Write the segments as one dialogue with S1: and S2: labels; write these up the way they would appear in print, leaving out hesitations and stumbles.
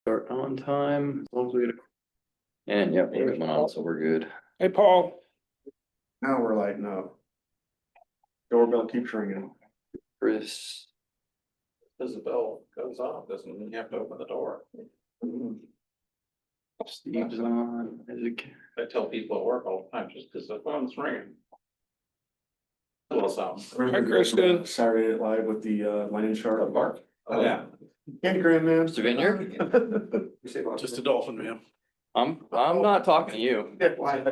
S1: Start on time, as long as we get and yep, we're getting on, so we're good.
S2: Hey, Paul.
S3: Now we're lighting up. Doorbell keeps ringing.
S1: Chris,
S2: As the bell goes off, doesn't mean you have to open the door.
S1: Steve's on.
S2: I tell people at work all the time, just because the phone's ringing. Little sound.
S3: Hi,
S2: Kristen.
S3: Saturday Night Live with the Land Shark.
S2: Mark. Oh, yeah.
S3: Candy Grand Man.
S1: Mr. Vineyard?
S2: Just a dolphin, man.
S1: I'm not talking to you.
S3: Why?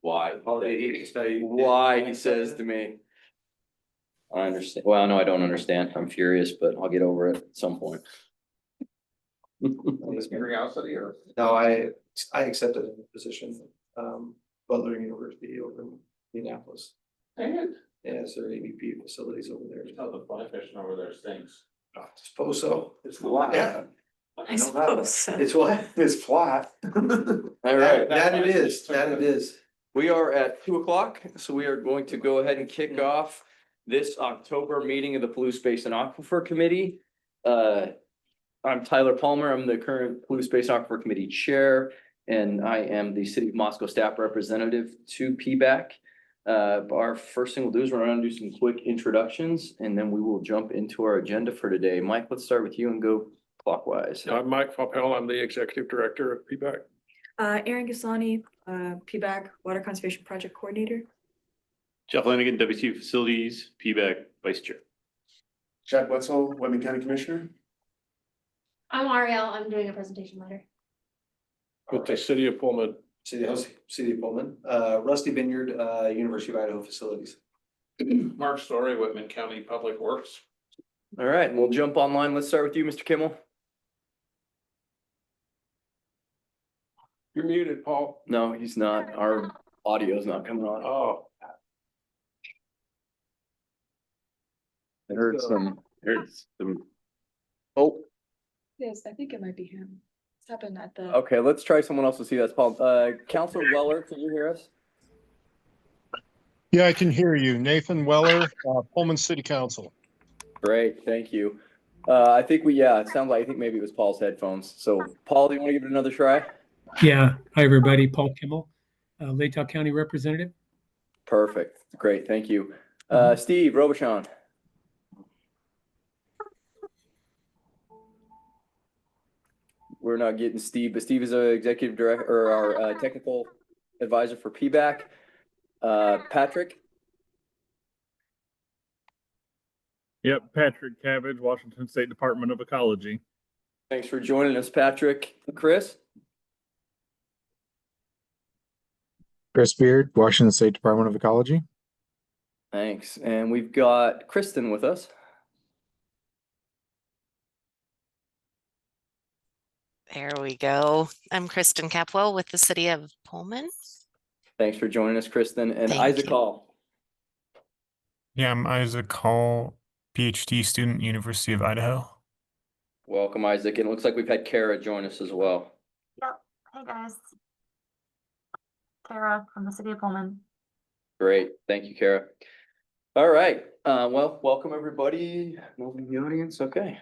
S1: Why he says to me. I understand. Well, no, I don't understand. I'm furious, but I'll get over it at some point.
S2: Curiosity or?
S4: No, I accepted a position, Butler University over in Indianapolis.
S2: And
S4: As their AVP facilities over there.
S2: the fly fishing over there stinks.
S4: I suppose so.
S3: It's flat.
S4: Yeah.
S5: I suppose so.
S4: It's what?
S3: It's flat.
S1: All right,
S4: That it is, that it is.
S1: we are at 2:00, so we are going to go ahead and kick off this October meeting of the Blue Space and Aquifer Committee. I'm Tyler Palmer. I'm the current Blue Space Aquifer Committee Chair, and I am the City of Moscow staff representative to PBAC. Our first thing we'll do is we're gonna do some quick introductions, and then we will jump into our agenda for today. Mike, let's start with you and go clockwise.
S2: I'm Mike Faupel. I'm the executive director of PBAC.
S5: Aaron Gasani, PBAC Water Conservation Project Coordinator.
S6: Jeff Lanigan, WC Facilities, PBAC Vice Chair.
S3: Chad Wetzel, Wetman County Commissioner.
S7: I'm Ariel. I'm doing a presentation later.
S2: With the city of Pullman.
S4: City of Pullman, Rusty Vineyard, University of Idaho facilities.
S2: Mark Story, Whitman County Public Works.
S1: All right, we'll jump online. Let's start with you, Mr. Kimmel.
S2: You're muted, Paul.
S1: No, he's not. Our audio's not coming on.
S2: Oh.
S1: I heard some. Oh,
S5: Yes, I think it might be him. It's happened at the.
S1: okay, let's try someone else to see that's Paul. Counselor Weller, can you hear us?
S8: Yeah, I can hear you. Nathan Weller, Pullman City Council.
S1: Great, thank you. I think it sounds like, I think maybe it was Paul's headphones. So Paul, do you want to give it another try?
S9: Yeah. Hi, everybody. Paul Kimmel, Latah County Representative.
S1: Perfect. Great, thank you. Steve Robichon. We're not getting Steve, but Steve is our executive director or our technical advisor for PBAC. Patrick.
S6: Yep, Patrick Cabbage, Washington State Department of Ecology.
S1: Thanks for joining us, Patrick. Chris.
S10: Chris Beard, Washington State Department of Ecology.
S1: Thanks. And we've got Kristen with us.
S11: There we go. I'm Kristen Capwell with the City of Pullman.
S1: Thanks for joining us, Kristen. And
S11: Thank
S1: Isaac
S11: you.
S1: Hall.
S10: Yeah, I'm Isaac Hall, PhD student, University of Idaho.
S1: Welcome, Isaac. And it looks like we've had Kara join us as well.
S7: Yep. Hey guys. Kara from the city of Pullman.
S1: Great. Thank you, Kara. All right. Well, welcome everybody. Nobody in the audience. Okay.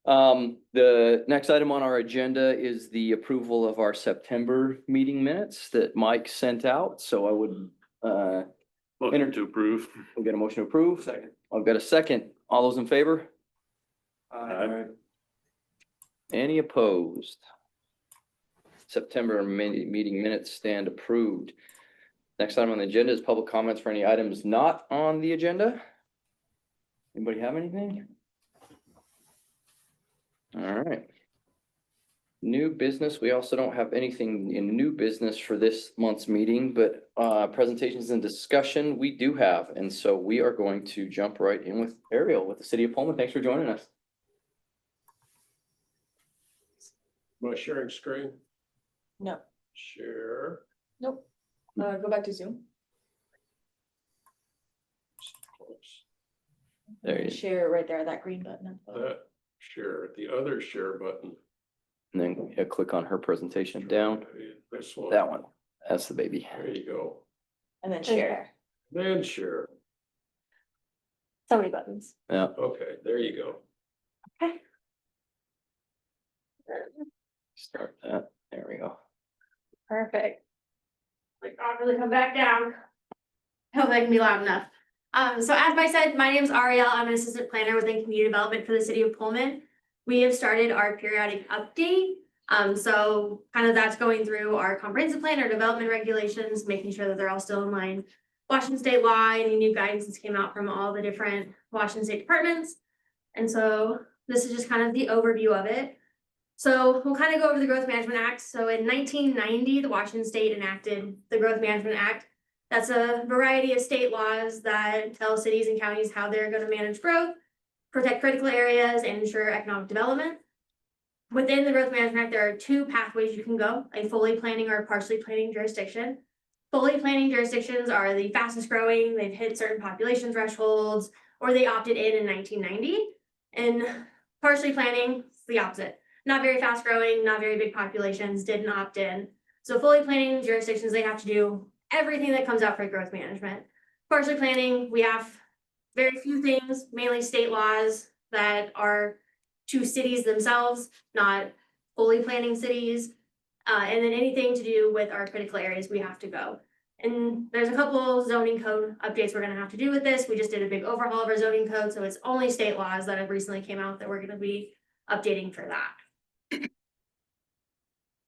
S1: The next item on our agenda is the approval of our September meeting minutes that Mike sent out. So I would
S6: Motion to approve.
S1: we'll get a motion to approve.
S4: Second.
S1: I've got a second. All those in favor? Any opposed? September meeting minutes stand approved. Next item on the agenda is public comments for any items not on the agenda. Anybody have anything? All right. New business. We also don't have anything in new business for this month's meeting, but presentations and discussion we do have. And so we are going to jump right in with Ariel with the City of Pullman. Thanks for joining us.
S2: Am I sharing screen?
S5: No,
S2: Share.
S5: nope. Go back to Zoom.
S1: There you go.
S5: Share right there, that green button.
S2: That share, the other share button.
S1: And then click on her presentation down.
S2: This one.
S1: That one. That's the baby.
S2: There you go.
S5: And then share.
S2: Then share.
S7: So many buttons.
S1: Yeah.
S2: Okay, there you go.
S7: Okay.
S1: Start that. There we go.
S7: Perfect. Like, I'll really come back down. Hope I can be loud enough. So as I said, my name is Ariel. I'm an assistant planner within community development for the city of Pullman. We have started our periodic update. So kind of that's going through our comprehensive plan, our development regulations, making sure that they're all still in line. Washington state law, any new guidance that came out from all the different Washington state departments. And so this is just kind of the overview of it. So we'll kind of go over the Growth Management Act. So in 1990, the Washington state enacted the Growth Management Act. That's a variety of state laws that tell cities and counties how they're going to manage growth, protect critical areas, and ensure economic development. Within the Growth Management Act, there are two pathways you can go, a fully planning or a partially planning jurisdiction. Fully planning jurisdictions are the fastest growing, they've hit certain population thresholds, or they opted in 1990. And partially planning, it's the opposite. Not very fast growing, not very big populations, didn't opt in. So fully planning jurisdictions, they have to do everything that comes out for growth management. Partially planning, we have very few things, mainly state laws that are to cities themselves, not fully planning cities. And then anything to do with our critical areas, we have to go. And there's a couple zoning code updates we're gonna have to do with this. We just did a big overhaul of our zoning code, so it's only state laws that have recently came out that we're gonna be updating for that.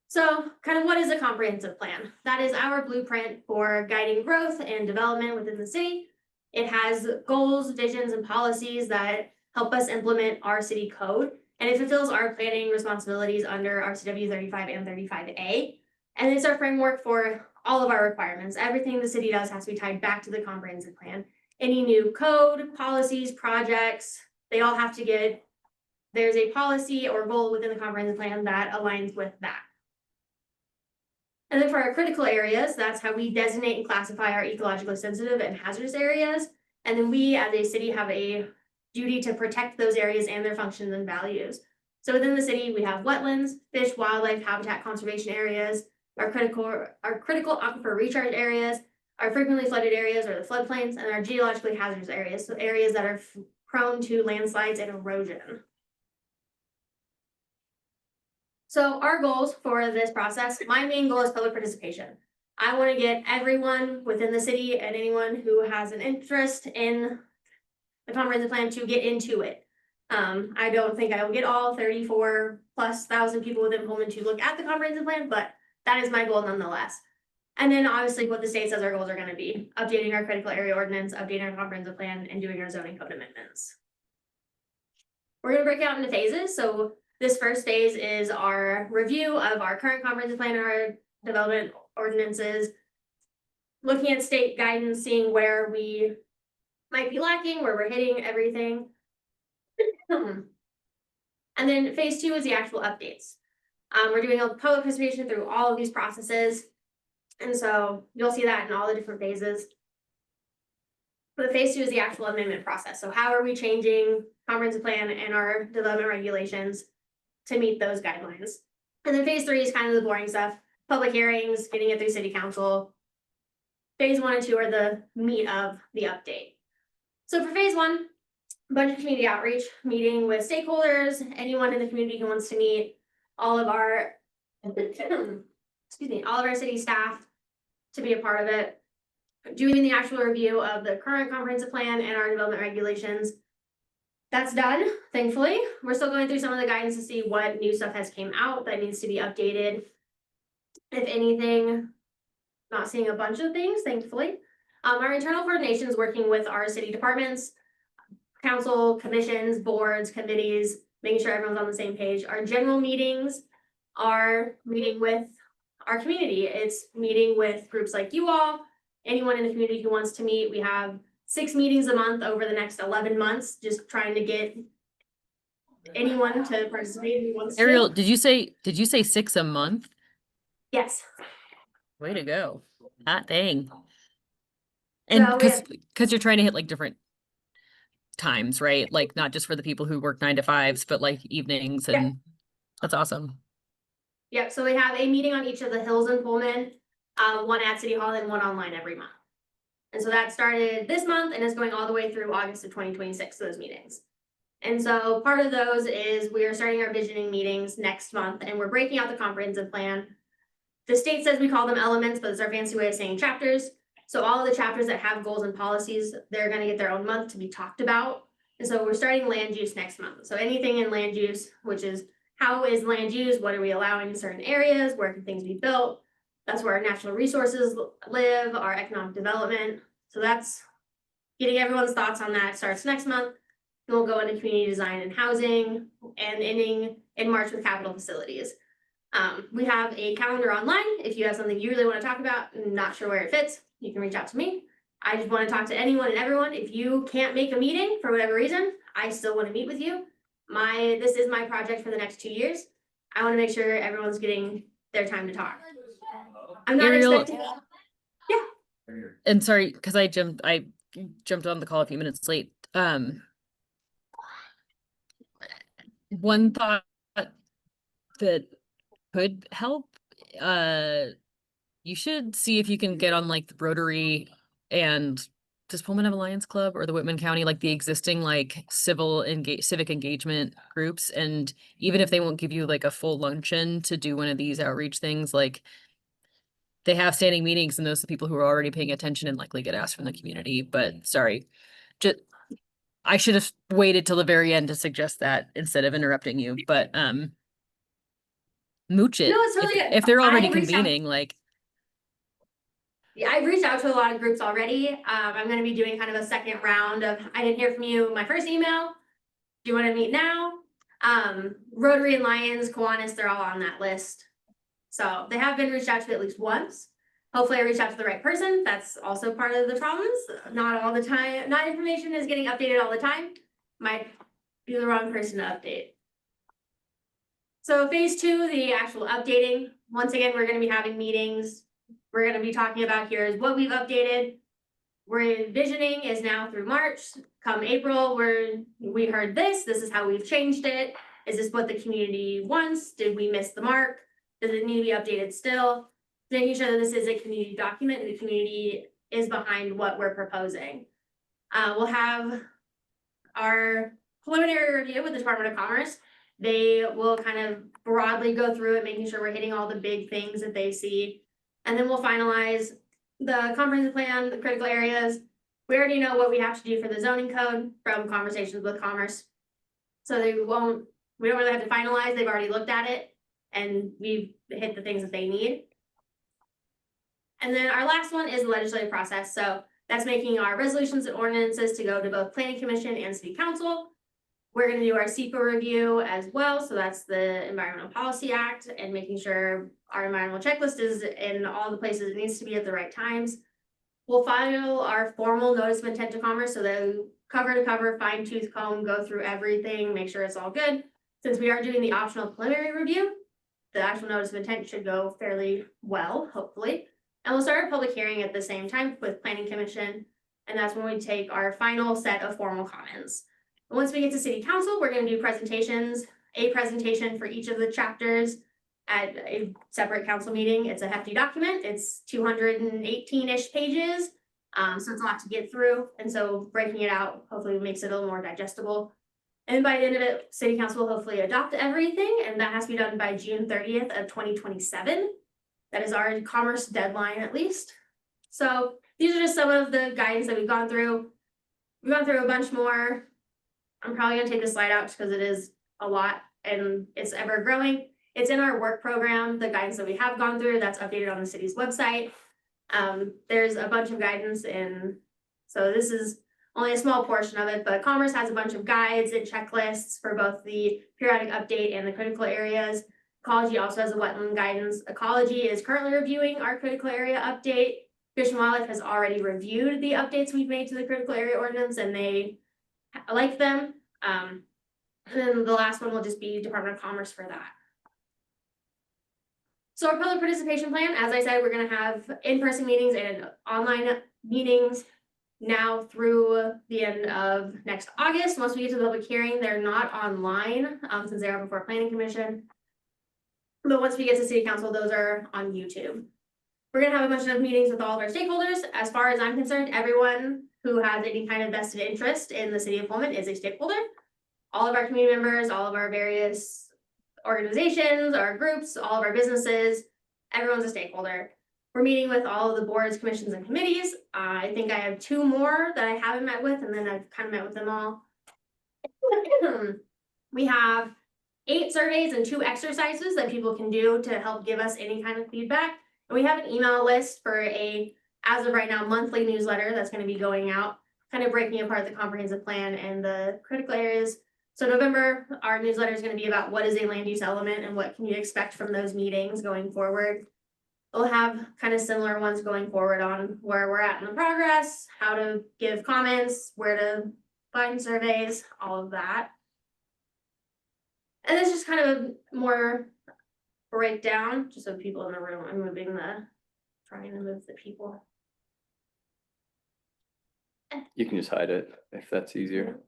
S7: So kind of what is a comprehensive plan? That is our blueprint for guiding growth and development within the city. It has goals, visions, and policies that help us implement our city code, and it fulfills our planning responsibilities under RCW 35 and 35A. And it's our framework for all of our requirements. Everything the city does has to be tied back to the comprehensive plan. Any new code, policies, projects, they all have to get, there's a policy or goal within the comprehensive plan that aligns with that. And then for our critical areas, that's how we designate and classify our ecologically sensitive and hazardous areas. And then we as a city have a duty to protect those areas and their functions and values. So within the city, we have wetlands, fish, wildlife, habitat conservation areas, our critical aquifer recharge areas, our frequently flooded areas or the floodplains, and our geologically hazardous areas, so areas that are prone to landslides and erosion. So our goals for this process, my main goal is public participation. I want to get everyone within the city and anyone who has an interest in the comprehensive plan to get into it. I don't think I will get all 34,000+ people within Pullman to look at the comprehensive plan, but that is my goal nonetheless. And then obviously what the state says our goals are going to be, updating our critical area ordinance, updating our comprehensive plan, and doing our zoning code amendments. We're going to break it out into phases. So this first phase is our review of our current comprehensive plan and our development ordinances, looking at state guidance, seeing where we might be lacking, where we're hitting everything. And then phase 2 is the actual updates. We're doing a public participation through all of these processes. And so you'll see that in all the different phases. But phase 2 is the actual amendment process. So how are we changing comprehensive plan and our development regulations to meet those guidelines? And then phase 3 is kind of the boring stuff. Public hearings, getting it through city council. Phase 1 and 2 are the meat of the update. So for phase 1, bunch of community outreach, meeting with stakeholders, anyone in the community who wants to meet, all of our, all of our city staff to be a part of it, doing the actual review of the current comprehensive plan and our development regulations. That's done, thankfully. We're still going through some of the guidance to see what new stuff has came out that needs to be updated. If anything, not seeing a bunch of things, thankfully. Our internal coordination is working with our city departments, council, commissions, boards, committees, making sure everyone's on the same page. Our general meetings are meeting with our community. It's meeting with groups like you all, anyone in the community who wants to meet. We have 6 meetings a month over the next 11 months, just trying to get anyone to participate who wants to.
S12: Ariel, did you say 6 a month?
S7: Yes.
S12: Way to go. Hot dang. And
S7: So,
S12: because you're trying to hit like different times, right? Like not just for the people who work 9 to 5s, but like evenings, and that's awesome.
S7: Yep, so we have a meeting on each of the hills in Pullman, one at City Hall and one online every month. And so that started this month and is going all the way through August of 2026, those meetings. And so part of those is we are starting our visioning meetings next month and we're breaking out the comprehensive plan. The state says we call them elements, but it's our fancy way of saying chapters. So all of the chapters that have goals and policies, they're gonna get their own month to be talked about. And so we're starting land use next month. So anything in land use, which is how is land used? What are we allowing in certain areas? Where can things be built? That's where our natural resources live, our economic development. So that's getting everyone's thoughts on that starts next month. Then we'll go into community design and housing and ending in March with capital facilities. We have a calendar online. If you have something you really want to talk about and not sure where it fits, you can reach out to me. I just want to talk to anyone and everyone. If you can't make a meeting for whatever reason, I still want to meet with you. This is my project for the next 2 years. I want to make sure everyone's getting their time to talk. I'm not
S12: Ariel-
S7: expecting.
S12: And sorry, because I jumped on the call a few minutes late. One thought that could help, you should see if you can get on like the Rotary and does Pullman have a Lions Club or the Whitman County, like the existing like civic engagement groups. And even if they won't give you like a full luncheon to do one of these outreach things, like they have standing meetings and those are the people who are already paying attention and likely get asked from the community. But sorry, just I should have waited till the very end to suggest that instead of interrupting you, but mooch it.
S7: No, it's really good.
S12: If they're already
S7: I reached out-
S12: convening, like
S7: Yeah, I've reached out to a lot of groups already. I'm gonna be doing kind of a second round of, I didn't hear from you, my first email. Do you wanna meet now? Rotary and Lions, Kiwanis, they're all on that list. So they have been reached out to at least once. Hopefully I reached out to the right person. That's also part of the problems. Not all the time, not information is getting updated all the time. Might be the wrong person to update. So phase 2, the actual updating. Once again, we're gonna be having meetings. We're gonna be talking about here is what we've updated. We're envisioning is now through March. Come April, we heard this is how we've changed it. Is this what the community wants? Did we miss the mark? Does it need to be updated still? Making sure that this is a community document and the community is behind what we're proposing. We'll have our preliminary review with the Department of Commerce. They will kind of broadly go through it, making sure we're hitting all the big things that they see. And then we'll finalize the comprehensive plan, the critical areas. We already know what we have to do for the zoning code from conversations with Commerce. So we don't really have to finalize, they've already looked at it and we've hit the things that they need. And then our last one is the legislative process. So that's making our resolutions and ordinances to go to both planning commission and city council. We're gonna do our SEPA review as well. So that's the Environmental Policy Act and making sure our environmental checklist is in all the places it needs to be at the right times. We'll file our formal notice of intent to commerce, so that cover to cover, fine tooth comb, go through everything, make sure it's all good. Since we are doing the optional preliminary review, the actual notice of intent should go fairly well, hopefully. And we'll start a public hearing at the same time with planning commission. And that's when we take our final set of formal comments. Once we get to city council, we're gonna do presentations, a presentation for each of the chapters at a separate council meeting. It's a hefty document. It's 218-ish pages. So it's a lot to get through. And so breaking it out hopefully makes it a little more digestible. And by the end of it, city council will hopefully adopt everything. And that has to be done by June 30th of 2027. That is our commerce deadline at least. So these are just some of the guidance that we've gone through. We've gone through a bunch more. I'm probably gonna take this slide out because it is a lot and it's ever growing. It's in our work program, the guidance that we have gone through, that's updated on the city's website. There's a bunch of guidance so this is only a small portion of it, but Commerce has a bunch of guides and checklists for both the periodic update and the critical areas. Ecology also has a wetland guidance. Ecology is currently reviewing our critical area update. Fish and Wildlife has already reviewed the updates we've made to the critical area ordinance and they like them. And then the last one will just be Department of Commerce for that. So our public participation plan, as I said, we're gonna have in-person meetings and online meetings now through the end of next August. Once we get to the public hearing, they're not online since they are before planning commission. But once we get to city council, those are on YouTube. We're gonna have a bunch of meetings with all of our stakeholders. As far as I'm concerned, everyone who has any kind of vested interest in the city of Pullman is a stakeholder. all of our community members, all of our various organizations, our groups, all of our businesses, everyone's a stakeholder. We're meeting with all of the boards, commissions, and committees. I think I have 2 more that I haven't met with, and then I've kind of met with them all. We have 8 surveys and 2 exercises that people can do to help give us any kind of feedback. And we have an email list for as of right now, monthly newsletter that's going to be going out, kind of breaking apart the comprehensive plan and the critical areas. So November, our newsletter is going to be about what is a land use element and what can you expect from those meetings going forward. We'll have kind of similar ones going forward on where we're at in the progress, how to give comments, where to find surveys, all of that. And it's just kind of more breakdown, just so people in the room. I'm trying to move the people.
S1: You can just hide it if that's easier.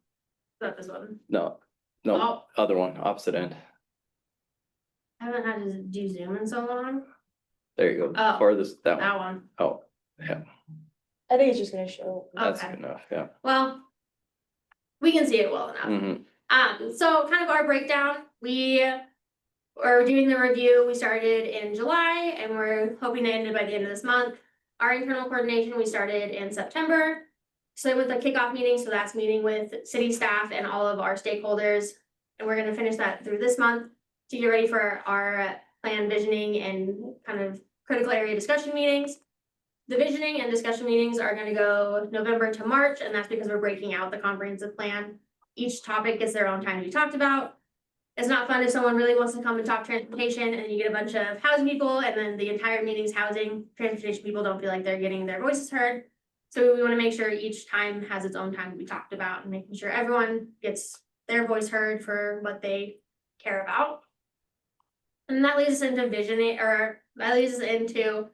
S7: Not this one.
S1: No,
S7: Oh.
S1: other one, opposite end.
S7: I haven't had to do Zoom in so long.
S1: There you go.
S7: Oh,
S1: Farthest, that
S7: That
S1: one.
S7: one.
S1: Oh, yeah,
S5: I think it's just gonna show.
S1: that's
S7: Okay.
S1: good enough, yeah.
S7: Well, we can see it well enough.
S1: Mhm.
S7: So kind of our breakdown, we are doing the review. We started in July and we're hoping to end it by the end of this month. Our internal coordination, we started in September. So with the kickoff meeting, so that's meeting with city staff and all of our stakeholders. And we're gonna finish that through this month to get ready for our plan visioning and kind of critical area discussion meetings. The visioning and discussion meetings are gonna go November to March, and that's because we're breaking out the comprehensive plan. Each topic gets their own time to be talked about. It's not fun if someone really wants to come and talk transportation and you get a bunch of housing people and then the entire meeting's housing. Transportation people don't feel like they're getting their voices heard. So we want to make sure each time has its own time to be talked about and making sure everyone gets their voice heard for what they care about. And that leads us into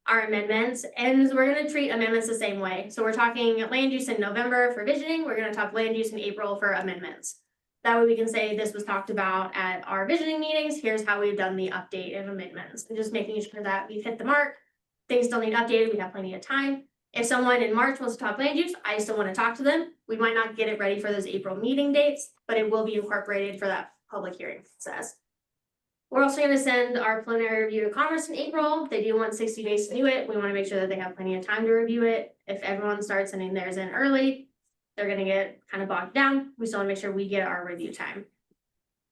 S7: our amendments, and we're gonna treat amendments the same way. So we're talking land use in November for visioning, we're gonna talk land use in April for amendments. That way we can say this was talked about at our visioning meetings, here's how we've done the update and amendments, and just making sure that we've hit the mark. Things still need updated, we have plenty of time. If someone in March wants to talk land use, I still wanna talk to them. We might not get it ready for those April meeting dates, but it will be incorporated for that public hearing process. We're also gonna send our preliminary review to Commerce in April. They do want 60 days to do it. We wanna make sure that they have plenty of time to review it. If everyone starts sending theirs in early, they're gonna get kind of bogged down. We still wanna make sure we get our review time.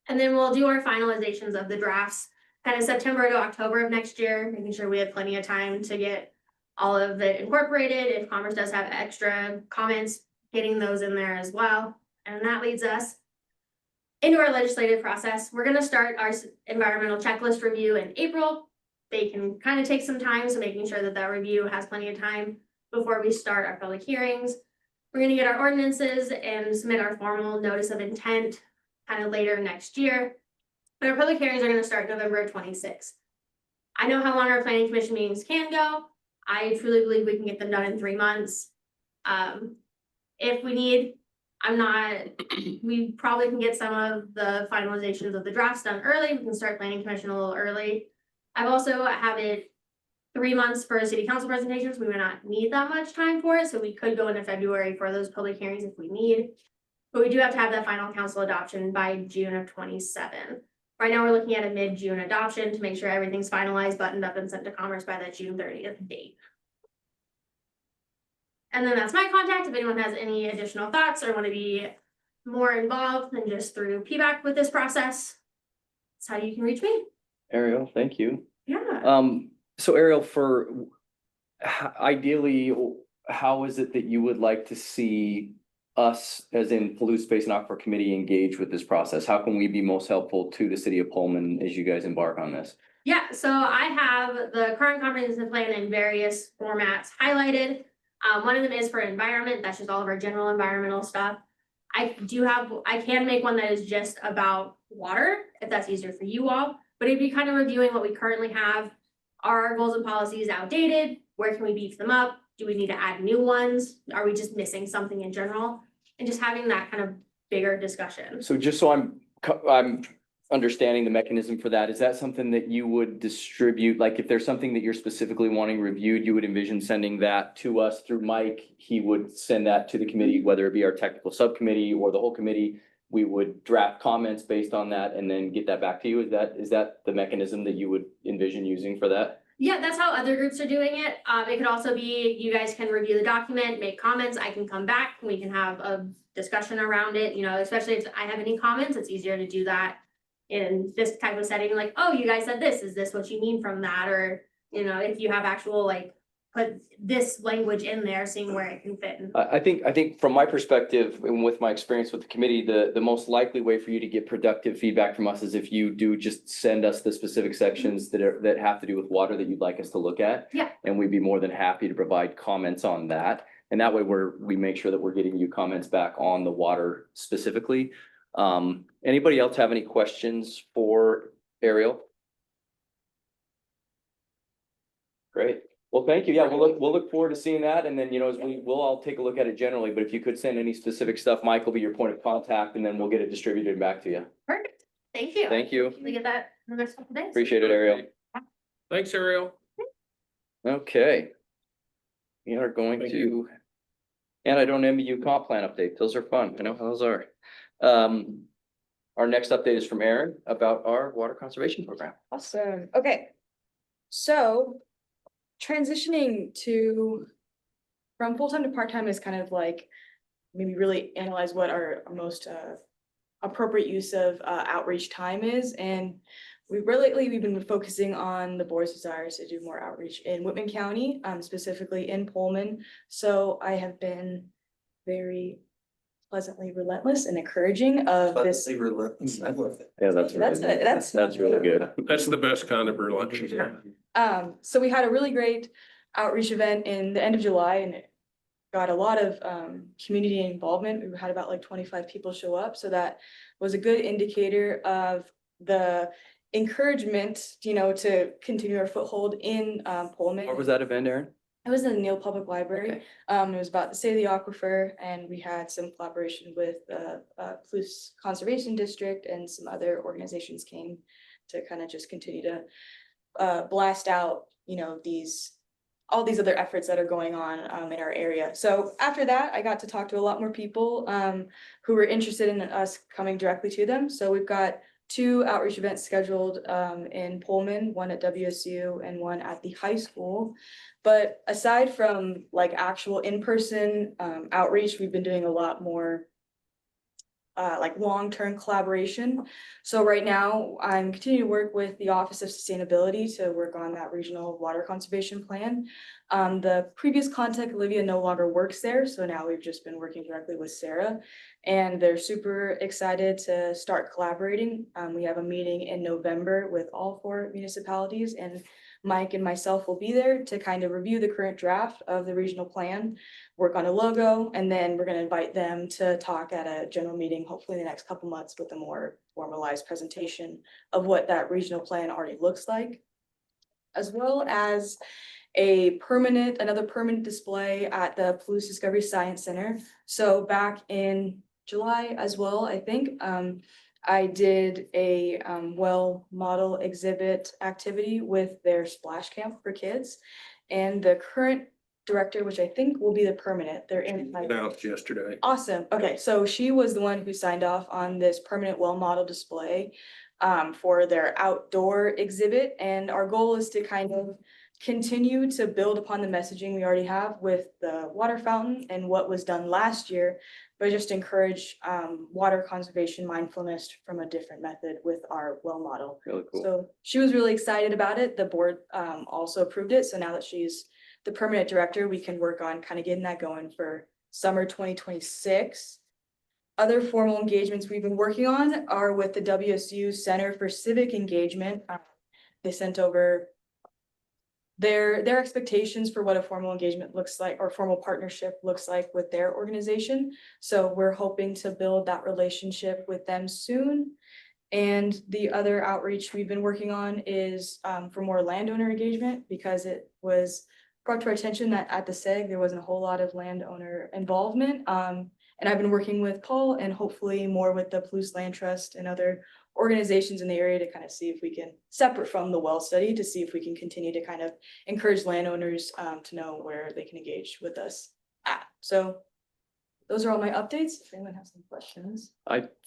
S7: And then we'll do our finalizations of the drafts, kind of September to October of next year, making sure we have plenty of time to get all of it incorporated. If Commerce does have extra comments, getting those in there as well. And that leads us into our legislative process. We're gonna start our environmental checklist review in April. They can kind of take some time, so making sure that that review has plenty of time before we start our public hearings. We're gonna get our ordinances and submit our formal notice of intent kind of later next year. But our public hearings are gonna start November 26th. I know how long our planning commission meetings can go. I truly believe we can get them done in 3 months. If we need, we probably can get some of the finalizations of the drafts done early. We can start planning commission a little early. I've also have it 3 months for city council presentations. We may not need that much time for it, so we could go into February for those public hearings if we need. But we do have to have that final council adoption by June of 27. Right now, we're looking at a mid-June adoption to make sure everything's finalized, buttoned up, and sent to Commerce by that June 30th date. And then that's my contact. If anyone has any additional thoughts or want to be more involved than just through PBAC with this process, that's how you can reach me.
S1: Ariel, thank you.
S7: Yeah.
S1: So Ariel, ideally, how is it that you would like to see us, as in Pollution Space and Aquifer Committee, engage with this process? How can we be most helpful to the city of Pullman as you guys embark on this?
S7: Yeah, so I have the current comprehensive plan in various formats highlighted. One of them is for environment. That's just all of our general environmental stuff. I can make one that is just about water, if that's easier for you all, but it'd be kind of reviewing what we currently have. Are our goals and policies outdated? Where can we beef them up? Do we need to add new ones? Are we just missing something in general? And just having that kind of bigger discussion.
S1: So just so I'm understanding the mechanism for that, is that something that you would distribute? Like if there's something that you're specifically wanting reviewed, you would envision sending that to us through Mike. He would send that to the committee, whether it be our technical subcommittee or the whole committee. we would draft comments based on that and then get that back to you. Is that the mechanism that you would envision using for that?
S7: Yeah, that's how other groups are doing it. It could also be, you guys can review the document, make comments, I can come back, we can have a discussion around it, you know, especially if I have any comments, it's easier to do that in this type of setting, like, oh, you guys said this, is this what you mean from that? Or, you know, if you have actual, like, put this language in there, seeing where it can fit in.
S1: I think from my perspective and with my experience with the committee, the most likely way for you to get productive feedback from us is if you do just send us the specific sections that have to do with water that you'd like us to look at.
S7: Yeah.
S1: And we'd be more than happy to provide comments on that. And that way we make sure that we're getting you comments back on the water specifically. Anybody else have any questions for Ariel? Great. Well, thank you. Yeah, we'll look forward to seeing that. And then, you know, as we'll all take a look at it generally, but if you could send any specific stuff, Mike will be your point of contact and then we'll get it distributed back to you.
S7: Perfect, thank you.
S1: Thank you.
S7: We get that in the next couple days.
S1: Appreciate it, Ariel.
S2: Thanks, Ariel.
S1: Okay. We are going to, and I don't MBU comp plan update. Those are fun. I know how those are. Our next update is from Aaron about our water conservation program.
S5: Awesome. Okay. So transitioning from full-time to part-time is kind of like maybe really analyze what our most appropriate use of outreach time is. And we've been focusing on the board's desires to do more outreach in Whitman County, specifically in Pullman. So I have been very pleasantly relentless and encouraging of this.
S4: Pleasantly relentless. I love it.
S1: Yeah, that's really good.
S2: That's the best kind of relentless.
S5: So we had a really great outreach event in the end of July and it got a lot of community involvement. We had about like 25 people show up. So that was a good indicator of the encouragement, you know, to continue our foothold in Pullman.
S1: What was that event, Aaron?
S5: It was in the Neal Public Library.
S1: Okay.
S5: It was about the state of the aquifer and we had some collaboration with the Palouse Conservation District and some other organizations came to kind of just continue to blast out, you know, all these other efforts that are going on in our area. So after that, I got to talk to a lot more people who were interested in us coming directly to them. So we've got 2 outreach events scheduled in Pullman, one at WSU and one at the high school. But aside from like actual in-person outreach, we've been doing a lot more like long-term collaboration. So right now I'm continuing to work with the Office of Sustainability to work on that regional water conservation plan. The previous contact, Olivia, no longer works there. So now we've just been working directly with Sarah and they're super excited to start collaborating. We have a meeting in November with all 4 municipalities and Mike and myself will be there to kind of review the current draft of the regional plan, work on a logo, and then we're going to invite them to talk at a general meeting, hopefully in the next couple months with a more formalized presentation of what that regional plan already looks like, as well as another permanent display at the Palouse Discovery Science Center. So back in July as well, I think, I did a well model exhibit activity with their splash camp for kids. And the current director, which I think will be the permanent, they're in.
S2: Announced yesterday.
S5: Awesome. Okay, so she was the one who signed off on this permanent well model display for their outdoor exhibit. And our goal is to kind of continue to build upon the messaging we already have with the water fountain and what was done last year, but just encourage water conservation mindfulness from a different method with our well model.
S1: Really cool.
S5: So she was really excited about it. The board also approved it. So now that she's the permanent director, we can work on kind of getting that going for summer 2026. Other formal engagements we've been working on are with the WSU Center for Civic Engagement. They sent over their expectations for what a formal engagement looks like or formal partnership looks like with their organization. So we're hoping to build that relationship with them soon. And the other outreach we've been working on is for more landowner engagement because it was brought to our attention that at the SEG, there wasn't a whole lot of landowner involvement. And I've been working with Paul and hopefully more with the Palouse Land Trust and other organizations in the area to kind of see if we can, separate from the well study, to see if we can continue to kind of encourage landowners to know where they can engage with us at. So those are all my updates. If anyone has some questions.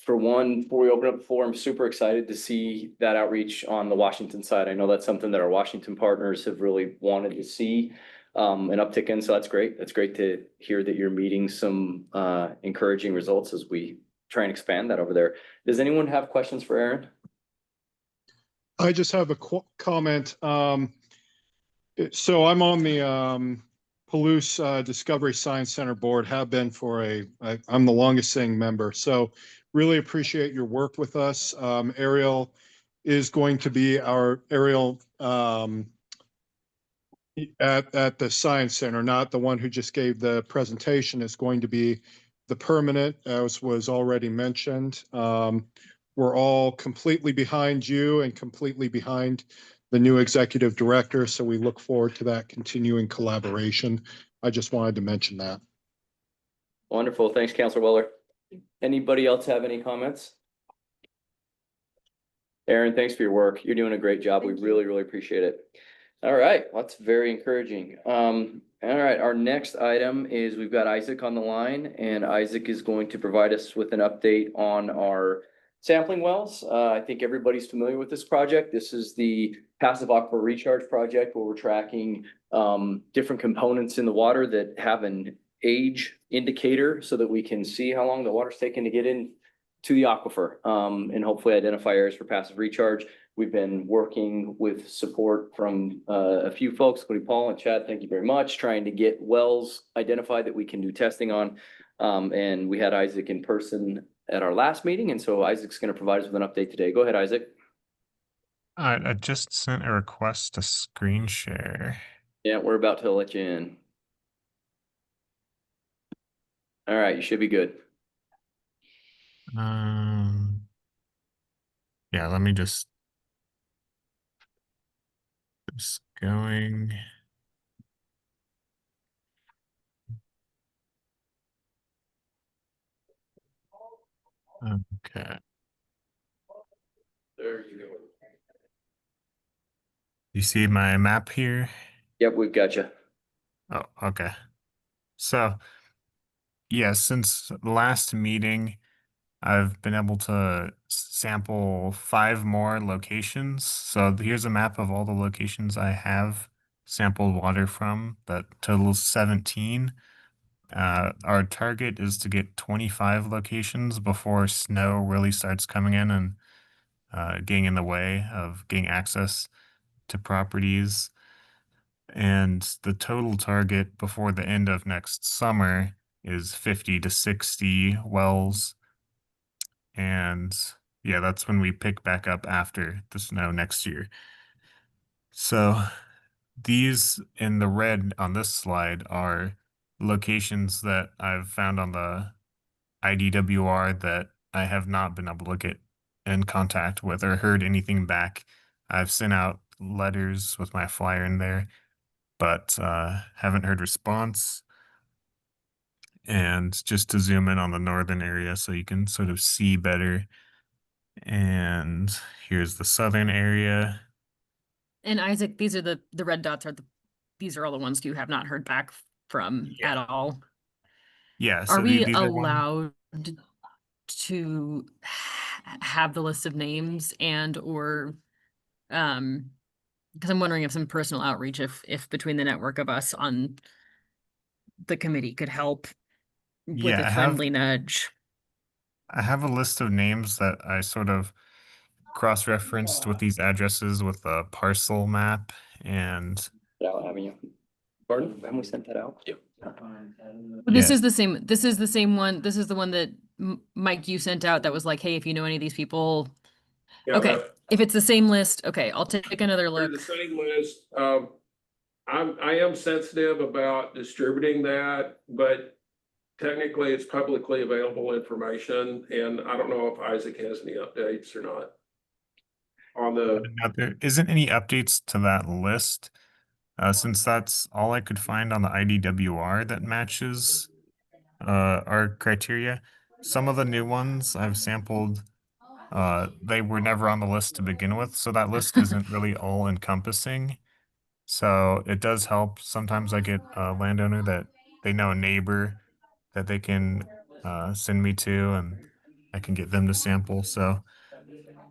S1: For one, before we open up the floor, I'm super excited to see that outreach on the Washington side. I know that's something that our Washington partners have really wanted to see an uptick in, so that's great. That's great to hear that you're meeting some encouraging results as we try and expand that over there. Does anyone have questions for Aaron?
S8: I just have a comment. So I'm on the Palouse Discovery Science Center board, have been for I'm the longest staying member. So really appreciate your work with us. Ariel is going to be our Ariel at the Science Center, not the one who just gave the presentation, is going to be the permanent, as was already mentioned. We're all completely behind you and completely behind the new executive director, so we look forward to that continuing collaboration. I just wanted to mention that.
S1: Wonderful. Thanks, Counselor Weller. Anybody else have any comments? Aaron, thanks for your work. You're doing a great job. We really, really appreciate it. All right, well, that's very encouraging. All right, our next item is we've got Isaac on the line, and Isaac is going to provide us with an update on our sampling wells. I think everybody's familiar with this project. This is the passive aquifer recharge project where we're tracking different components in the water that have an age indicator so that we can see how long the water's taking to get in to the aquifer and hopefully identify areas for passive recharge. We've been working with support from a few folks, including Paul and Chad. Thank you very much. Trying to get wells identified that we can do testing on. And we had Isaac in person at our last meeting. And so Isaac's going to provide us with an update today. Go ahead, Isaac.
S10: I just sent a request to screen share.
S1: Yeah, we're about to let you in. All right, you should be good.
S10: Yeah, let me just going. Okay.
S1: There you go.
S10: You see my map here?
S1: Yep, we've got you.
S10: Oh, okay. So, yeah, since the last meeting, I've been able to sample 5 more locations. So here's a map of all the locations I have sampled water from. That totals 17. Our target is to get 25 locations before snow really starts coming in and getting in the way of getting access to properties. And the total target before the end of next summer is 50 to 60 wells. And yeah, that's when we pick back up after the snow next year. So these in the red on this slide are locations that I've found on the IDWR that I have not been able to get in contact with or heard anything back. I've sent out letters with my flyer in there, but haven't heard response. And just to zoom in on the northern area so you can sort of see better. And here's the southern area.
S12: And Isaac, these are the red dots these are all the ones you have not heard back from at all.
S10: Yeah.
S12: Are
S10: So
S12: we
S10: these are
S12: allowed to have the list of names and or because I'm wondering if some personal outreach, if between the network of us on the committee could help with
S10: Yeah,
S12: a friendly nudge.
S10: I have a list of names that I sort of cross-referenced with these addresses with a parcel map and
S1: Haven't you? Pardon? Haven't we sent that out? Yep.
S12: This
S10: Yeah.
S12: is the same. This is the same one. This is the one that Mike you sent out that was like, hey, if you know any of these people.
S13: Yeah,
S12: Okay, if it's the same list, okay, I'll take another look.
S13: the same list. I am sensitive about distributing that, but technically it's publicly available information, and I don't know if Isaac has any updates or not. On the,
S10: Now, there isn't any updates to that list, since that's all I could find on the IDWR that matches our criteria. Some of the new ones I've sampled, they were never on the list to begin with, so that list isn't really all encompassing. So it does help. Sometimes I get a landowner that they know a neighbor that they can send me to, and I can get them to sample. So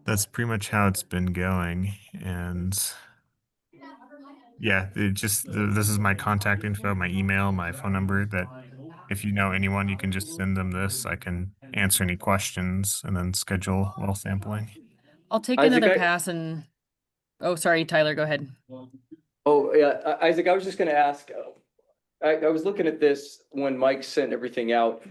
S10: that's pretty much how it's been going. And yeah, this is my contact info, my email, my phone number, that if you know anyone, you can just send them this. I can answer any questions and then schedule well sampling.
S12: I'll take
S1: Isaac,
S12: another pass and, oh, sorry, Tyler, go ahead.
S1: Oh, yeah, Isaac, I was just gonna ask, I was looking at this when Mike sent everything out.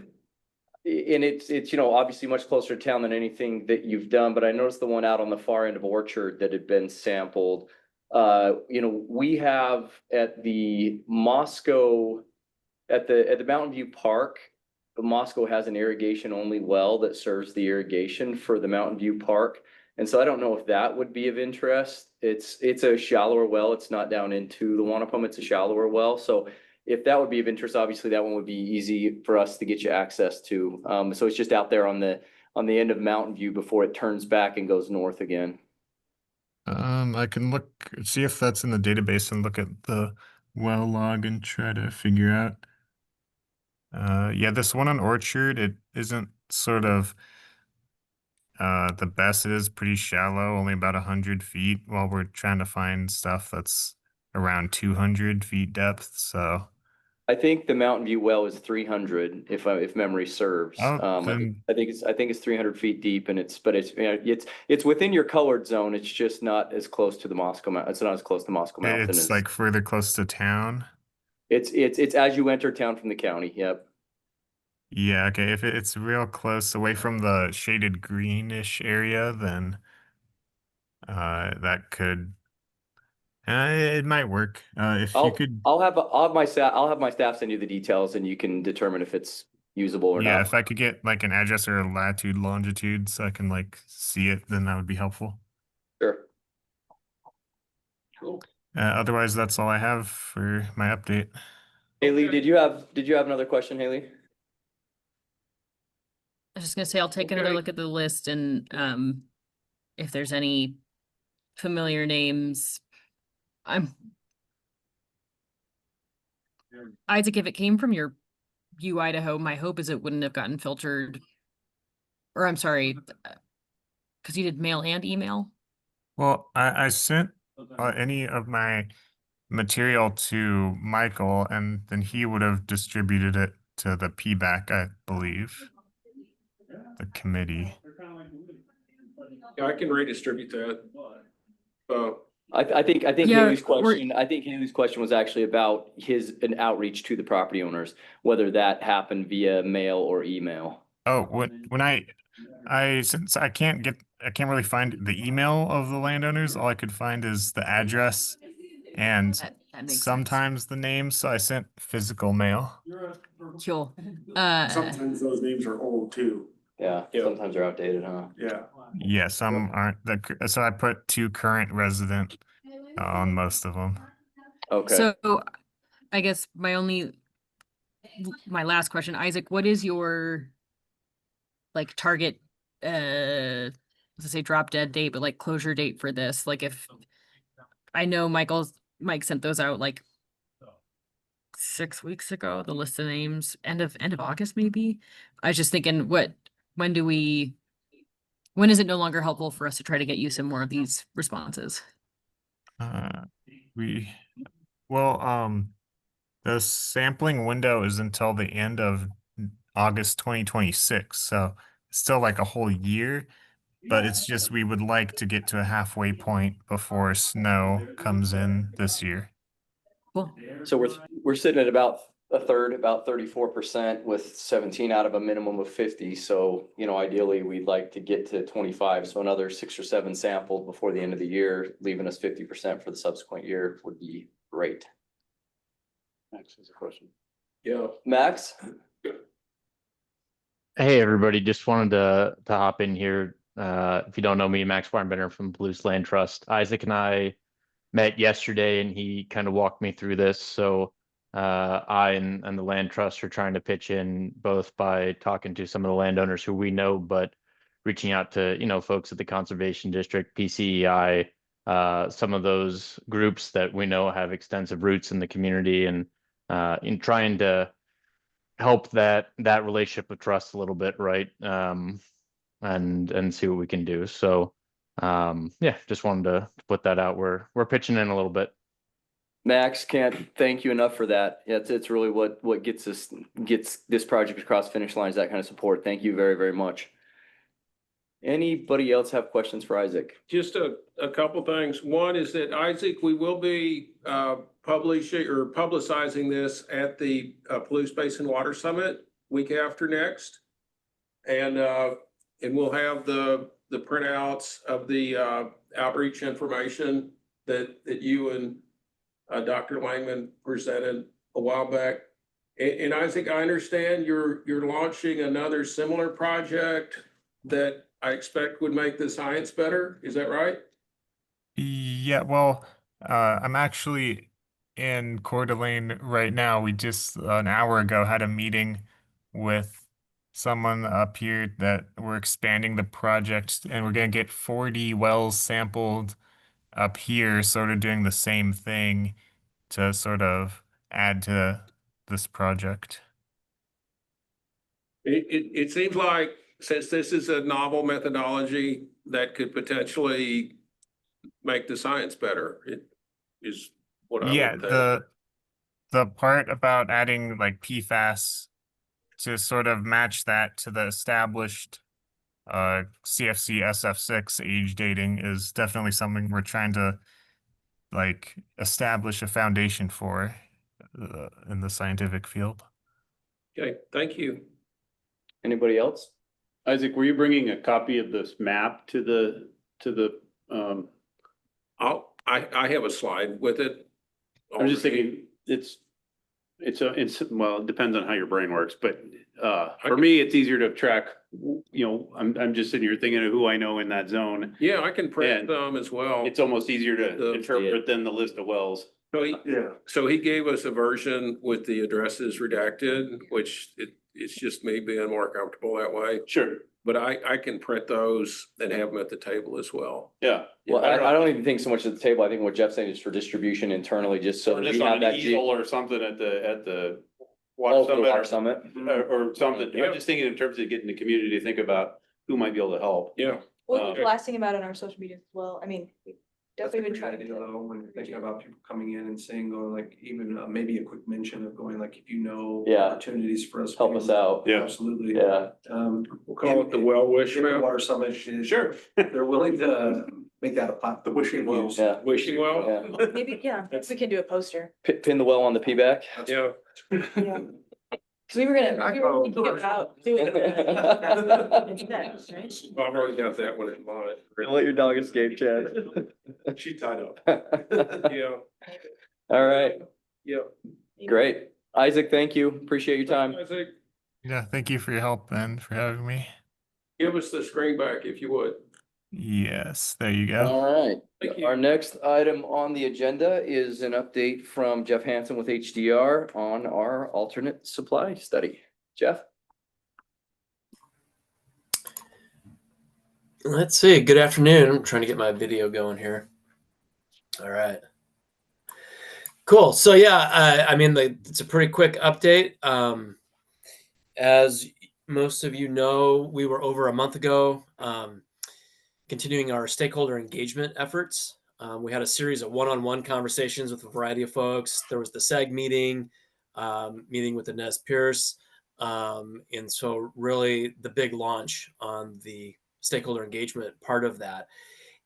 S1: And it's, you know, obviously much closer to town than anything that you've done, but I noticed the one out on the far end of Orchard that had been sampled. You know, we have at the Moscow, at the Mountain View Park, Moscow has an irrigation only well that serves the irrigation for the Mountain View Park. And so I don't know if that would be of interest. It's a shallower well. It's not down into the Wanapum. It's a shallower well. So if that would be of interest, obviously that one would be easy for us to get you access to. So it's just out there on the end of Mountain View before it turns back and goes north again.
S10: I can see if that's in the database and look at the well log and try to figure out. Yeah, this one on Orchard, it isn't sort of the best. It is pretty shallow, only about 100 feet, while we're trying to find stuff that's around 200 feet depth. So
S1: I think the Mountain View well is 300, if memory serves.
S10: then
S1: I think it's 300 feet deep, and it's within your colored zone. It's just not as close to the Moscow Mountain. It's not as close to Moscow Mountain
S10: it's
S1: as
S10: like further close to town.
S1: it's as you enter town from the county. Yep.
S10: Yeah, okay. If it's real close away from the shaded greenish area, then that could it might work. If you could,
S1: I'll have my staff send you the details, and you can determine if it's usable or
S10: yeah,
S1: not.
S10: if I could get like an address or a latitude, longitude, so I can like see it, then that would be helpful.
S1: Sure.
S10: Otherwise, that's all I have for my update.
S1: Haley, did you have another question, Haley?
S12: I was just gonna say, I'll take another look at the list and, if there's any familiar names. Isaac, if it came from your Idaho, my hope is it wouldn't have gotten filtered. Or I'm sorry, because you did mail and email.
S10: Well, I sent any of my material to Michael, and then he would have distributed it to the PBAC, I believe, the committee.
S13: Yeah, I can redistribute that.
S1: I think
S12: Yeah,
S1: Haley's question. I think Haley's question was actually about an outreach to the property owners, whether that happened via mail or email.
S10: Oh, when since I can't really find the email of the landowners, all I could find is the address and
S12: that makes
S10: sometimes the name. So I sent physical mail.
S12: sense. Cool.
S3: Sometimes those names are old too.
S1: Yeah, sometimes they're outdated, huh?
S3: Yeah.
S10: Yeah, some aren't. So I put 2 current resident on most of them.
S1: Okay.
S12: So I guess my last question, Isaac, what is your like target, let's say drop dead date, but like closure date for this? Like, if I know Mike sent those out like 6 weeks ago, the list of names, end of August, maybe. I was just thinking, when is it no longer helpful for us to try to get you some more of these responses?
S10: The sampling window is until the end of August 2026, so it's still like a whole year, but it's just we would like to get to a halfway point before snow comes in this year.
S12: Cool.
S1: So we're sitting at about a third, about 34%, with 17 out of a minimum of 50. So, you know, ideally we'd like to get to 25. So another 6 or 7 sampled before the end of the year, leaving us 50% for the subsequent year would be great. Max has a question.
S13: Yeah.
S1: Max?
S14: Hey, everybody, just wanted to hop in here. If you don't know me, Max Weinbender from Blues Land Trust. Isaac and I met yesterday and he kind of walked me through this. So I and the land trust are trying to pitch in, both by talking to some of the landowners who we know, but reaching out to, folks at the Conservation District, PCEI, some of those groups that we know have extensive roots in the community, and in trying to help that relationship with trust a little bit, right? And see what we can do. So yeah, just wanted to put that out. We're pitching in a little bit.
S1: Max, can't thank you enough for that. It's really what gets this project across the finish line is that kind of support. Thank you very, very much. Anybody else have questions for Isaac?
S13: Just a couple things. One is that Isaac, we will be publishing or publicizing this at the Palouse Basin Water Summit week after next. And we'll have the printouts of the outreach information that you and Dr. Langman presented a while back. And Isaac, I understand you're launching another similar project that I expect would make the science better. Is that right?
S10: Yeah, well, I'm actually in Coeur d'Alene right now. We just an hour ago had a meeting with someone up here that we're expanding the project, and we're gonna get 40 wells sampled up here, sort of doing the same thing to sort of add to this project.
S13: It seems like since this is a novel methodology that could potentially make the science better, it is what I
S10: Yeah,
S13: would think.
S10: the part about adding like PFAS to sort of match that to the established CFC SF6 age dating is definitely something we're trying to like establish a foundation for in the scientific field.
S13: Okay, thank you.
S1: Anybody else?
S15: Isaac, were you bringing a copy of this map to the,
S13: I have a slide with it.
S15: I'm just thinking it's, well, it depends on how your brain works, but, for me, it's easier to track, you know, I'm just sitting here thinking of who I know in that zone.
S13: Yeah, I can print
S15: And
S13: them as well.
S15: It's almost easier to interpret than the list of wells.
S13: So he gave us a version with the addresses redacted, which it's just me being more comfortable that way.
S15: Sure.
S13: But I can print those and have them at the table as well.
S15: Yeah.
S1: Well, I don't even think so much at the table. I think what Jeff's saying is for distribution internally, just so
S15: Or
S1: that
S15: just
S1: we
S15: on
S1: have
S15: an
S1: that.
S15: easel or something at the
S1: Oh,
S15: water
S1: for the
S15: summit.
S1: water summit.
S15: Or something.
S13: Yeah.
S15: I'm just thinking in terms of getting the community to think about who might be able to help.
S13: Yeah.
S5: We'll be blasting about it on our social media as well. I mean, we
S4: That's
S5: definitely
S4: a
S5: been
S4: great
S5: trying to
S4: idea
S5: do that.
S4: though, when you're thinking about people coming in and saying, going like, even maybe a quick mention of going like, if you know.
S1: Yeah.
S4: Opportunities for us.
S1: Help us out.
S15: Yeah.
S4: Absolutely.
S1: Yeah.
S13: We'll call it the well wish
S4: If the
S13: map.
S4: Water Summit is, sure, they're willing to make that a plat, the wishing wells.
S1: Yeah.
S13: Wishing well.
S1: Yeah.
S5: Maybe, yeah, we can do a poster.
S1: Pin the well on the PBAC.
S13: Yeah.
S5: Yeah. Cause we were thinking about doing that instead, right?
S13: I've already got that one in mind.
S1: Let your dog escape, Chad.
S4: She tied up.
S13: Yeah,
S1: All right,
S13: yeah.
S1: great. Isaac, thank you. Appreciate your time.
S13: Isaac,
S10: Yeah, thank you for your help and for having me.
S13: give us the screen back if you would.
S10: Yes, there you go.
S1: All right.
S13: Thank you.
S1: Our next item on the agenda is an update from Jeff Hansen with HDR on our alternate supply study. Jeff?
S16: Let's see. Good afternoon. I'm trying to get my video going here. All right. Cool. So yeah, I mean, it's a pretty quick update. As most of you know, we were over a month ago continuing our stakeholder engagement efforts. We had a series of one-on-one conversations with a variety of folks. There was the SEG meeting, meeting with Inez Pierce. And so really the big launch on the stakeholder engagement part of that.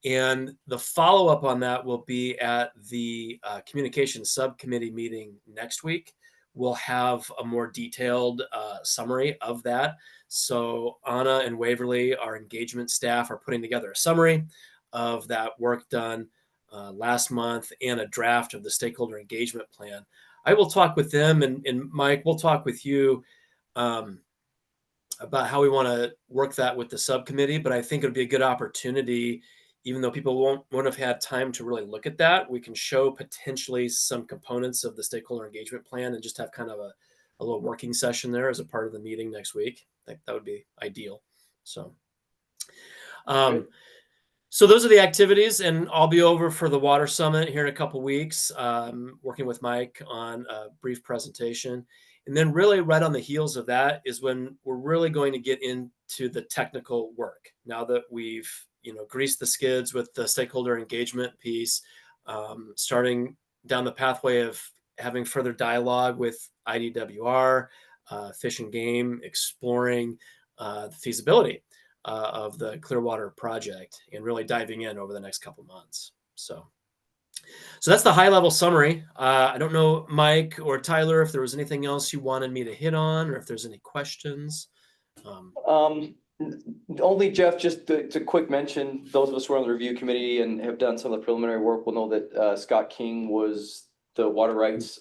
S16: And the follow-up on that will be at the communications subcommittee meeting next week. We'll have a more detailed summary of that. So Anna and Waverly, our engagement staff, are putting together a summary of that work done last month and a draft of the stakeholder engagement plan. I will talk with them, and Mike, we'll talk with you about how we want to work that with the subcommittee. But I think it'll be a good opportunity, even though people won't have had time to really look at that. We can show potentially some components of the stakeholder engagement plan and just have kind of a little working session there as a part of the meeting next week. I think that would be ideal. So, so those are the activities, and I'll be over for the Water Summit here in a couple weeks, working with Mike on a brief presentation. And then really right on the heels of that is when we're really going to get into the technical work. Now that we've, greased the skids with the stakeholder engagement piece, starting down the pathway of having further dialogue with IDWR, Fish and Game, exploring the feasibility of the Clearwater project and really diving in over the next couple months. So that's the high level summary. I don't know, Mike or Tyler, if there was anything else you wanted me to hit on or if there's any questions.
S1: Only Jeff, just to quick mention, those of us who are on the review committee and have done some of the preliminary work will know that Scott King was the water rights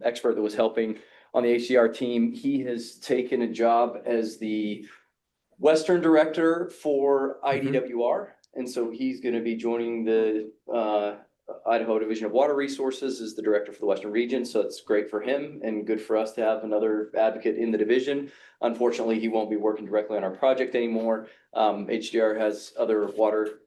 S1: expert that was helping on the HDR team. He has taken a job as the Western Director for IDWR. And so he's going to be joining the Idaho Division of Water Resources as the director for the Western region. So it's great for him and good for us to have another advocate in the division. Unfortunately, he won't be working directly on our project anymore. HDR has other water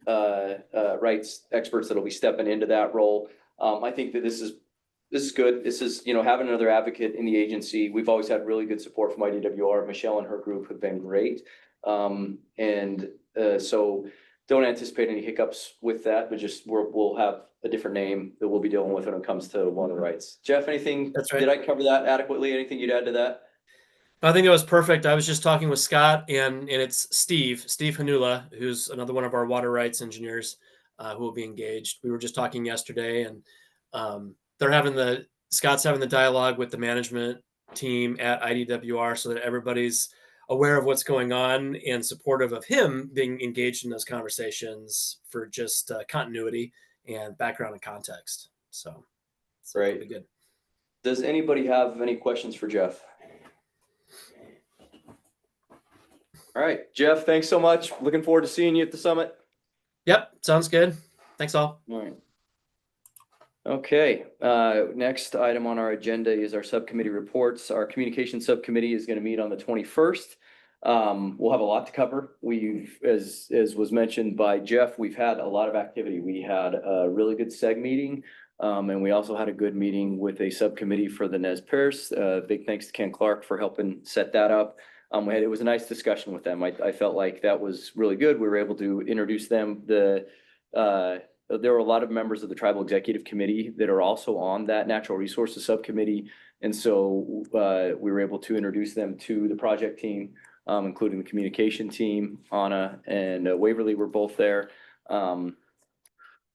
S1: rights experts that'll be stepping into that role. I think that this is good. This is, having another advocate in the agency. We've always had really good support from IDWR. Michelle and her group have been great. So don't anticipate any hiccups with that, but just we'll have a different name that we'll be dealing with when it comes to water rights. Jeff, anything?
S16: That's right.
S1: Did I cover that adequately? Anything you'd add to that?
S16: I think it was perfect. I was just talking with Scott and it's Steve Hanula, who's another one of our water rights engineers who will be engaged. We were just talking yesterday and Scott's having the dialogue with the management team at IDWR so that everybody's aware of what's going on and supportive of him being engaged in those conversations for just continuity and background and context. So
S1: Great.
S16: Good.
S1: Does anybody have any questions for Jeff? All right, Jeff, thanks so much. Looking forward to seeing you at the summit.
S16: Yep, sounds good. Thanks all.
S1: All right. Okay, next item on our agenda is our subcommittee reports. Our communication subcommittee is going to meet on the 21st. We'll have a lot to cover. We've, as was mentioned by Jeff, we've had a lot of activity. We had a really good SEG meeting, and we also had a good meeting with a subcommittee for the Nez Perce. Big thanks to Ken Clark for helping set that up. It was a nice discussion with them. I felt like that was really good. We were able to introduce them. There were a lot of members of the Tribal Executive Committee that are also on that Natural Resources Subcommittee. And so we were able to introduce them to the project team, including the communication team. Anna and Waverly were both there, along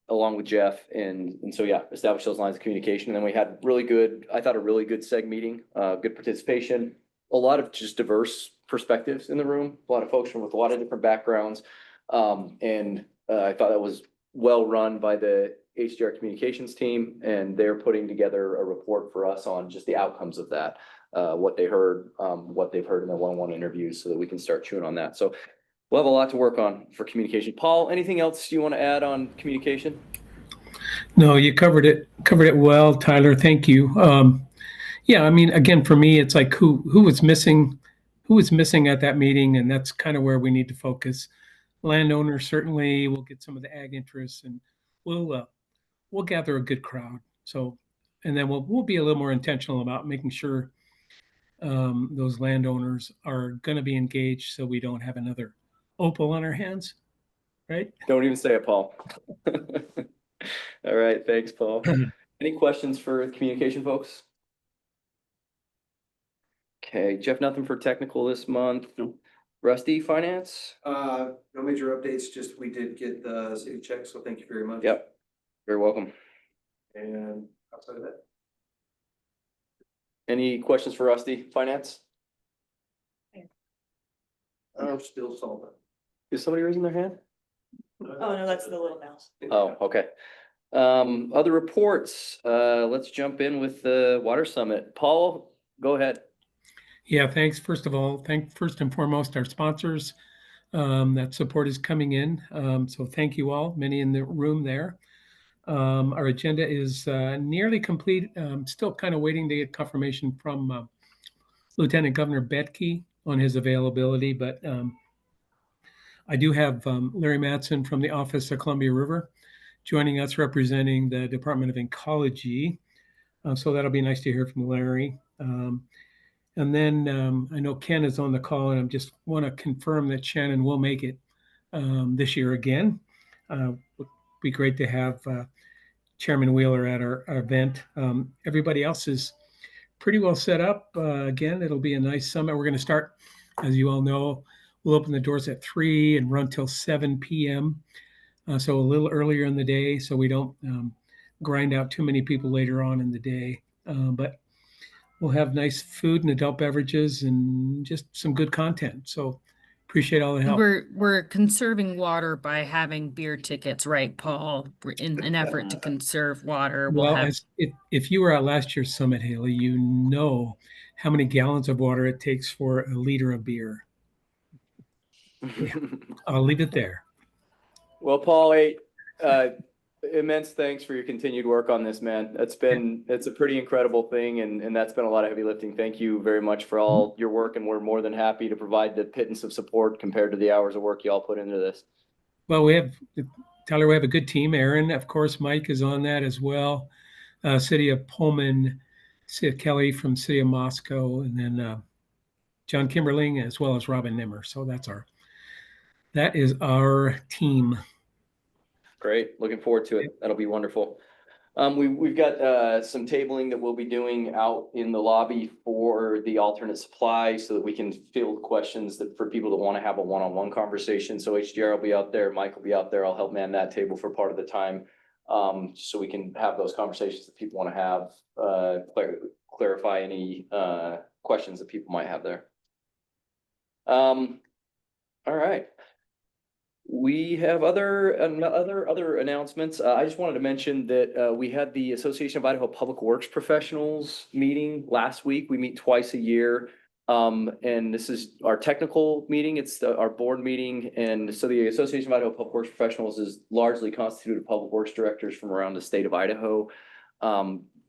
S1: with Jeff. And so, yeah, establish those lines of communication. And then we had a really good SEG meeting, good participation, a lot of just diverse perspectives in the room, a lot of folks with a lot of different backgrounds. I thought that was well run by the HDR communications team, and they're putting together a report for us on just the outcomes of that, what they heard, what they've heard in their one-on-one interviews, so that we can start chewing on that. So we'll have a lot to work on for communication. Paul, anything else you want to add on communication?
S9: No, you covered it well, Tyler. Thank you. Yeah, I mean, again, for me, it's like who was missing at that meeting, and that's kind of where we need to focus. Landowners, certainly we'll get some of the ag interests, and we'll gather a good crowd. So, and then we'll be a little more intentional about making sure those landowners are going to be engaged, so we don't have another Opal on our hands, right?
S1: Don't even say it, Paul. All right, thanks, Paul. Any questions for communication folks? Okay, Jeff, nothing for technical this month.
S15: No.
S1: Rusty, finance?
S4: No major updates, just we did get the city check, so thank you very much.
S1: Yep, you're welcome.
S4: And outside of that,
S1: Any questions for Rusty, finance?
S4: I'm still solvent.
S1: Is somebody raising their hand?
S5: Oh, no, that's the little mouse.
S1: Oh, okay. Other reports, let's jump in with the water summit. Paul, go ahead.
S9: Yeah, thanks. First of all, first and foremost, our sponsors. That support is coming in. So thank you all, many in the room there. Our agenda is nearly complete. Still kind of waiting to get confirmation from Lieutenant Governor Betke on his availability, but I do have Larry Matson from the Office of Columbia River joining us, representing the Department of Ecology. So that'll be nice to hear from Larry. And then I know Ken is on the call, and I just want to confirm that Shannon will make it this year again. Would be great to have Chairman Wheeler at our event. Everybody else is pretty well set up. Again, it'll be a nice summit. We're going to start, as you all know, we'll open the doors at 3 and run till 7 p.m. So a little earlier in the day, so we don't grind out too many people later on in the day. But we'll have nice food and adult beverages and just some good content. So appreciate all the help.
S12: We're conserving water by having beer tickets, right, Paul? In an effort to conserve water.
S9: Well, if you were at last year's summit, Haley, you know how many gallons of water it takes for a liter of beer. Yeah, I'll leave it there.
S1: Well, Paul, hey, immense thanks for your continued work on this, man. It's a pretty incredible thing, and that's been a lot of heavy lifting. Thank you very much for all your work, and we're more than happy to provide the pittance of support compared to the hours of work you all put into this.
S9: Well, Tyler, we have a good team. Aaron, of course, Mike is on that as well. City of Pullman, Kelly from City of Moscow, and then John Kimberling, as well as Robin Nimmer. So that is our team.
S1: Great. Looking forward to it. That'll be wonderful. We've got some tabling that we'll be doing out in the lobby for the alternate supply so that we can field questions for people that want to have a one-on-one conversation. So HDR will be out there, Mike will be out there. I'll help man that table for part of the time. So we can have those conversations that people want to have, clarify any questions that people might have there. All right. We have other announcements. I just wanted to mention that we had the Association of Idaho Public Works Professionals meeting last week. We meet twice a year. And this is our technical meeting. It's our board meeting. And so the Association of Idaho Public Works Professionals is largely constituted of public works directors from around the state of Idaho.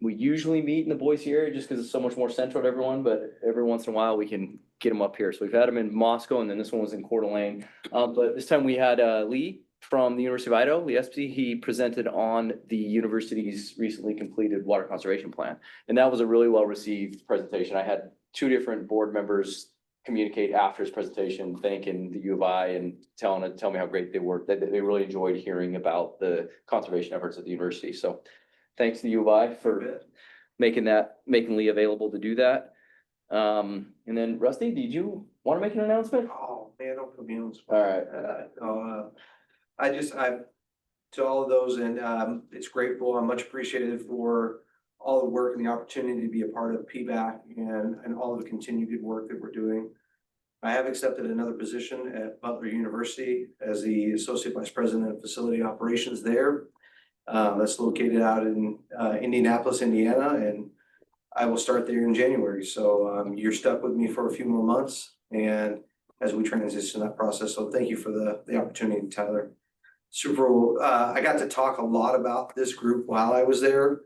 S1: We usually meet in the Boise area just because it's so much more central to everyone, but every once in a while we can get them up here. So we've had them in Moscow, and then this one was in Coeur d'Alene. But this time we had Lee from the University of Idaho, Lee Espy. He presented on the university's recently completed water conservation plan. And that was a really well-received presentation. I had 2 different board members communicate after his presentation, thanking the U of I and tell me how great they worked. That they really enjoyed hearing about the conservation efforts at the university. So thanks to the U of I for making Lee available to do that. And then Rusty, did you want to make an announcement?
S4: Oh man, don't put me on the spot.
S1: All right.
S4: To all of those, and it's grateful. I'm much appreciated for all the work and the opportunity to be a part of PBAC and all of the continued good work that we're doing. I have accepted another position at Butler University as the Associate Vice President of Facility Operations there. That's located out in Indianapolis, Indiana, and I will start there in January. So you're stuck with me for a few more months, and as we transition that process. So thank you for the opportunity, Tyler. I got to talk a lot about this group while I was there.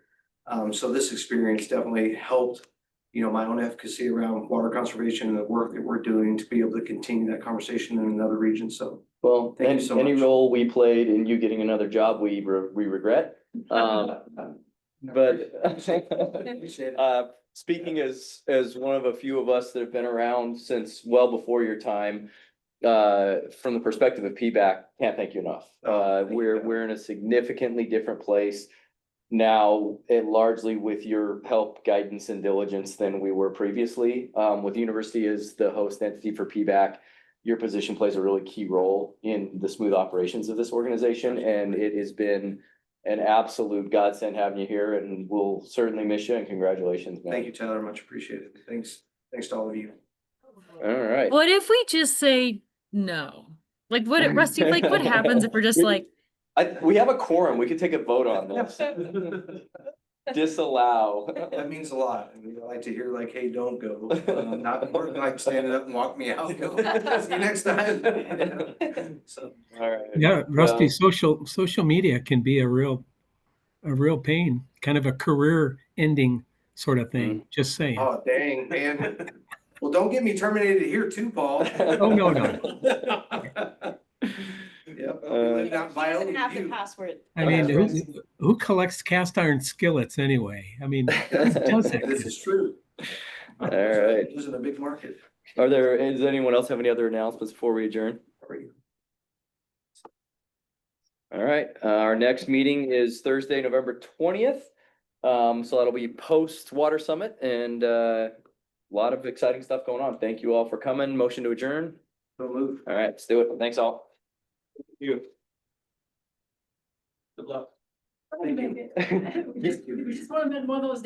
S4: So this experience definitely helped, my own efficacy around water conservation and the work that we're doing to be able to continue that conversation in another region. So
S1: well,
S4: thank you so
S1: any
S4: much.
S1: role we played in you getting another job, we regret. But speaking as one of a few of us that have been around since well before your time, from the perspective of PBAC, can't thank you enough. We're in a significantly different place now, largely with your help, guidance, and diligence than we were previously. With the university as the host entity for PBAC, your position plays a really key role in the smooth operations of this organization, and it has been an absolute godsend having you here, and we'll certainly miss you, and congratulations, man.
S4: Thank you, Tyler. Much appreciated. Thanks to all of you.
S1: All right.
S12: What if we just say no? Like what, Rusty, like what happens if we're just like,
S1: we have a quorum. We could take a vote on this. Disallow.
S4: That means a lot. And we like to hear like, hey, don't go. Not more like standing up and walk me out. Go. See you next time. So,
S1: all right.
S9: Yeah, Rusty, social media can be a real pain, kind of a career ending sort of thing. Just saying.
S4: Oh, dang, man. Well, don't get me terminated here too, Paul.
S9: Oh, no.
S4: Yep.
S5: He doesn't have the password.
S9: I mean,
S1: Okay.
S9: who collects cast iron skillets anyway? I mean, who does that?
S4: This is true.
S1: All right.
S4: This is a big market.
S1: Does anyone else have any other announcements before we adjourn? All right, our next meeting is Thursday, November 20th. So that'll be post Water Summit and a lot of exciting stuff going on. Thank you all for coming. Motion to adjourn.
S4: Don't move.
S1: All right, let's do it. Thanks all.
S4: You.
S1: Good luck.
S4: Thank you.
S12: We just want to one of those